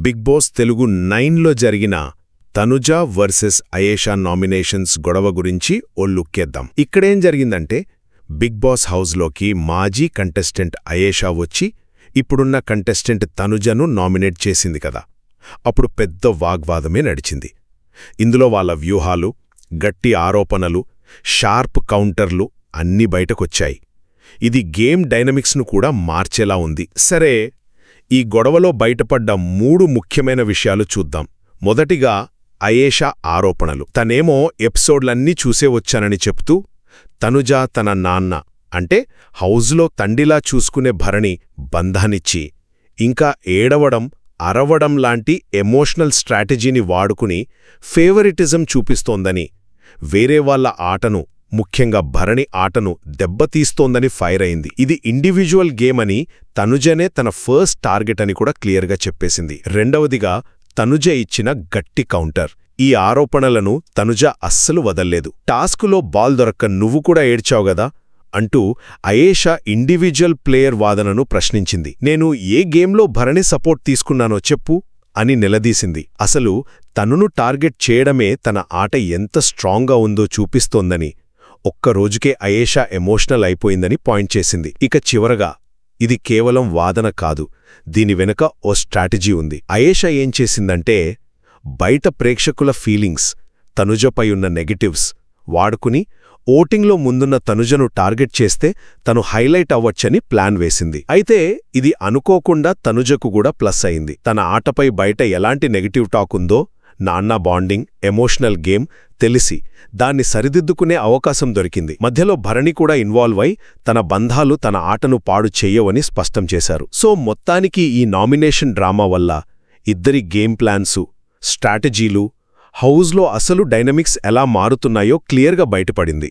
Big boss Telugu 9లో జరిగిన Tanuja versus Ayesha nominations గొడవ గురించి ఓ లుక్కేద్దాం. ఇక్కడేం జరిగిందంటే బిగ్ బాస్ హౌస్లోకి మాజీ కంటెస్టెంట్ అయేషా వచ్చి ఇప్పుడున్న కంటెస్టెంట్ తనుజను నామినేట్ చేసింది కదా. అప్పుడు పెద్ద వాగ్వాదమే నడిచింది. ఇందులో వాళ్ళ వ్యూహాలు, గట్టి ఆరోపణలు, షార్ప్ కౌంటర్లు అన్నీ బయటకొచ్చాయి. ఇది గేమ్ డైనమిక్స్ను కూడా మార్చేలా ఉంది. సరే, ఈ గొడవలో బయటపడ్డ 3 ముఖ్యమైన విషయాలు చూద్దాం. మొదటిగా అయేషా ఆరోపణలు. తనేమో ఎపిసోడ్లన్నీ చూసే వచ్చానని చెప్తూ తనుజ తన నాన్న అంటే హౌజ్లో తండ్రిలా చూసుకునే భరణి బంధానిచ్చి ఇంకా ఏడవడం, అరవడం లాంటి ఎమోషనల్ స్ట్రాటజీని వాడుకుని ఫేవరిటిజం చూపిస్తోందని, వేరే వాళ్ల ఆటను ముఖ్యంగా భరణి ఆటను దెబ్బతీస్తోందని ఫైర్ అయింది. ఇది ఇండివిజువల్ గేమ్ అని తనుజనే తన ఫస్ట్ టార్గెట్ అని కూడా క్లియర్గా చెప్పేసింది. రెండవదిగా తనుజ ఇచ్చిన గట్టి కౌంటర్. ఈ ఆరోపణలను తనుజ అస్సలు వదల్లేదు. టాస్కులో బాల్ దొరక్క నువ్వు కూడా ఏడ్చావుగదా అంటూ అయేషా ఇండివిజువల్ ప్లేయర్ వాదనను ప్రశ్నించింది. నేను ఏ గేమ్లో భరణి సపోర్ట్ తీసుకున్నానో చెప్పు అని నిలదీసింది. అసలు తనును టార్గెట్ చేయడమే తన ఆట ఎంత స్ట్రాంగ్గా ఉందో చూపిస్తోందని, ఒక్కరోజుకే అయేషా ఎమోషనల్ అయిపోయిందని పాయింట్ చేసింది. ఇక చివరగా ఇది కేవలం వాదన కాదు, దీని వెనుక ఓ స్ట్రాటజీ ఉంది. అయేషా ఏం చేసిందంటే బయట ప్రేక్షకుల ఫీలింగ్స్, తనుజపై ఉన్న నెగటివ్స్ వాడుకుని ఓటింగ్లో ముందున్న తనుజను టార్గెట్ చేస్తే తను హైలైట్ అవ్వచ్చని ప్లాన్ వేసింది. అయితే ఇది అనుకోకుండా తనుజకు కూడా ప్లస్ అయింది. తన ఆటపై బయట ఎలాంటి నెగటివ్ టాక్ ఉందో, నాన్న బాండింగ్, ఎమోషనల్ గేమ్ తెలిసి దాన్ని సరిదిద్దుకునే అవకాశం దొరికింది. మధ్యలో భరణి కూడా ఇన్వాల్వ్ అయి తన బంధాలు తన ఆటను పాడు చెయ్యవని స్పష్టం చేశారు. సో మొత్తానికి ఈ నామినేషన్ డ్రామా వల్ల ఇద్దరి గేమ్ ప్లాన్సు, స్ట్రాటజీలు, హౌజ్లో అసలు డైనమిక్స్ ఎలా మారుతున్నాయో క్లియర్గా బయటపడింది.